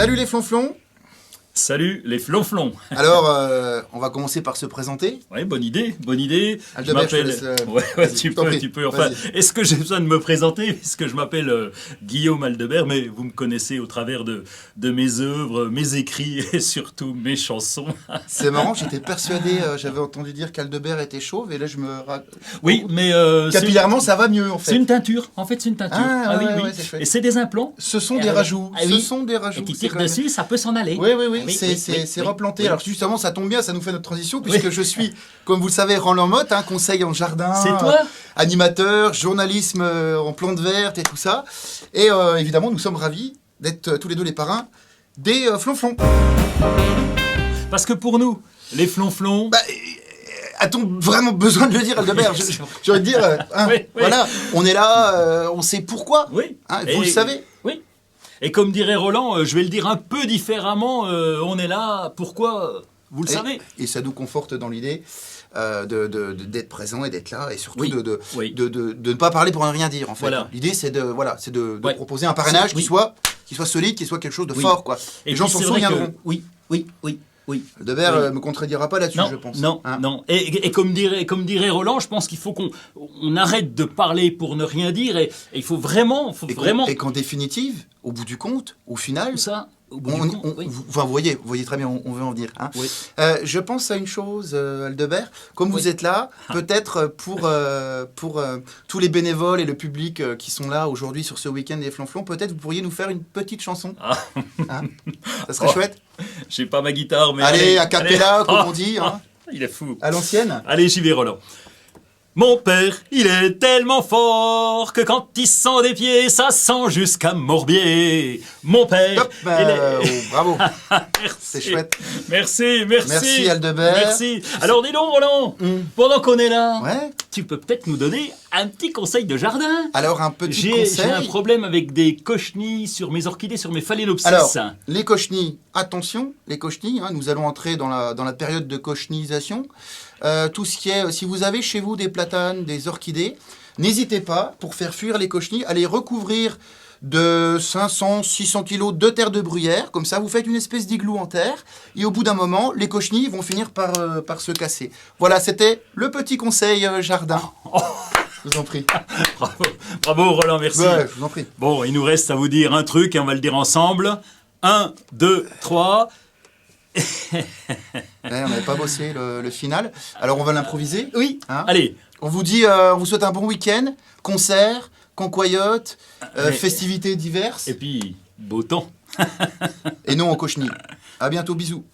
Salut les flonflons. Salut les flonflons. Alors, on va commencer par se présenter. Ouais, bonne idée, bonne idée. Aldebert, je m'appelle. je te laisse, Ouais, vas-y, tu peux. Enfin, est-ce que j'ai besoin de me présenter puisque je m'appelle Guillaume Aldebert, mais vous me connaissez au travers de mes œuvres, mes écrits et surtout mes chansons. C'est marrant, j'étais persuadé, j'avais entendu dire qu'Aldebert était chauve et là je me... Oui, mais capillairement, ça va mieux en fait. C'est une teinture. En fait, c'est une teinture. Ah, oui, ouais, oui. ouais, c'est chouette. Et c'est des implants. Ce sont des rajouts. Ah, oui. Ce sont des rajouts. Et tu c'est tires quand même- dessus, ça peut s'en aller. Oui, Oui, c'est oui, replanté. oui. Alors justement, ça tombe bien, ça nous fait notre transition, puisque je suis, comme vous le savez, Roland Motte, conseil en jardin, C'est toi animateur, journalisme en plantes vertes et tout ça. Et évidemment, nous sommes ravis d'être tous les deux les parrains des flonflons. Parce que pour nous, les flonflons. Bah, a-t-on vraiment besoin de le dire, Aldebert? J'ai envie de dire, Oui. voilà, on est là, on sait pourquoi. Oui. Vous le savez. Oui. Et comme dirait Roland, je vais le dire un peu différemment, on est là, pourquoi vous le savez. Et ça nous conforte dans l'idée d'être présent et d'être là, et surtout Oui. de Oui. ne pas parler pour ne rien dire, en fait. Voilà. L'idée, c'est de Ouais. proposer un parrainage Oui. qui soit solide, qui soit quelque chose de Oui. fort, quoi. Et Les gens puis, s'en c'est vrai souviendront. que- Oui. Aldebert Oui. me contredira pas là-dessus, Non, je pense. non, Hein. non. Et comme dirait Roland, je pense qu'il faut qu'on arrête de parler pour ne rien dire et il faut vraiment, Et qu'en définitive, au bout du compte, au final, ça, au bout du compte, oui. vous voyez très bien où on veut en venir. Hein. Oui. Je pense à une chose, Aldebert. Comme vous êtes là, peut-être pour tous les bénévoles et le public qui sont là aujourd'hui sur ce week-end des flonflons, peut-être vous pourriez nous faire une petite chanson. Ah. Hein. Ça serait chouette. J'ai pas ma guitare, mais Allez, a cappella, allez. comme Ah, on dit. Hein. Il est fou. À l'ancienne. Allez, j'y vais, Roland. Mon père, il est tellement fort que quand il sent des pieds, ça sent jusqu'à Morbier. Mon père, Hop, il est... bravo. Merci. C'est chouette. Merci. Merci, Aldebert. Merci. Alors dis donc, Roland, pendant qu'on est là, Ouais. tu peux peut-être nous donner un petit conseil de jardin. Alors, un petit J'ai conseil. un problème avec des cochenilles sur mes orchidées, sur mes phalaenopsis. Alors, les cochenilles, attention, les cochenilles, nous allons entrer dans la période de cochenillisation. Tout ce qui est, si vous avez chez vous des platanes, des orchidées, n'hésitez pas, pour faire fuir les cochenilles, à les recouvrir de 500-600 kg de terre de bruyère. Comme ça, vous faites une espèce d'igloo en terre. Et au bout d'un moment, les cochenilles vont finir par se casser. Voilà, c'était le petit conseil jardin. Je vous en prie. Bravo, Roland, merci. Ouais, je vous en prie. Bon, il nous reste à vous dire un truc et on va le dire ensemble. 1, 2, 3. Ouais, on n'avait pas bossé le final. Alors, on va l'improviser. Oui, Hein allez. On vous dit, on vous souhaite un bon week-end, concert, concoyote, festivités diverses, Et puis, beau temps. et non en cochenille. À bientôt, bisous.